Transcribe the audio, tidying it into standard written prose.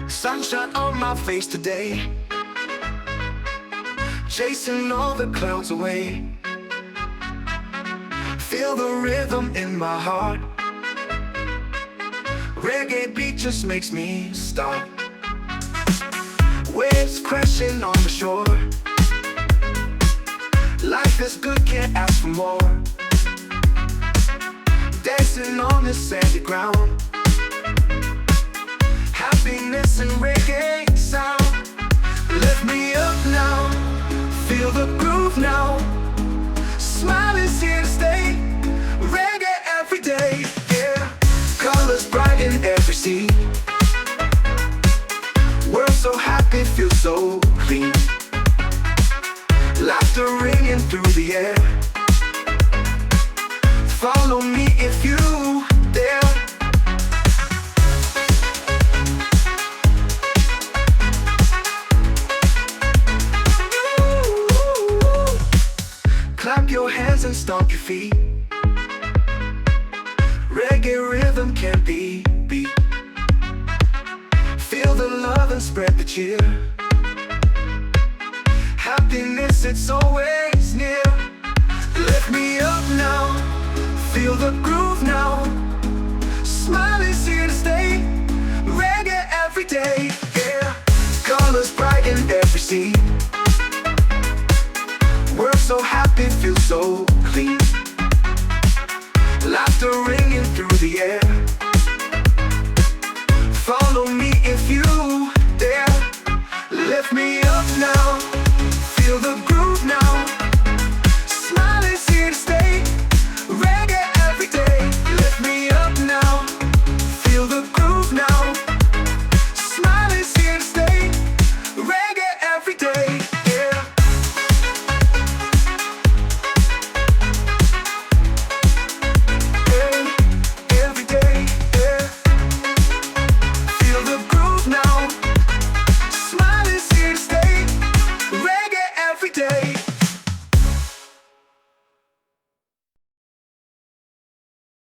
Sunshine on my face today, chasing all the clouds away. Feel the rhythm in my heart. Reggae beat just makes me stop. Waves crashing on the shore. Life is good, can't ask for more. Dancing on this sandy ground. Happiness and reggae sound. Lift me up now, feel the groove now. Smile is here to stay. Reggae every day, yeah. Colors bright in every scene. World so happy, feel so clean. Laughter ringing through the air. Follow me if you dare. Clap your hands and stomp your feet. Reggae rhythm can't be beat. Feel the love and spread the cheer. Happiness, it's always near. Lift me up now, feel the groove now. Smile is here to stay. Reggae every day, yeah. Colors bright in every scene. World so happy, feel so clean. Laughter ringing through the air.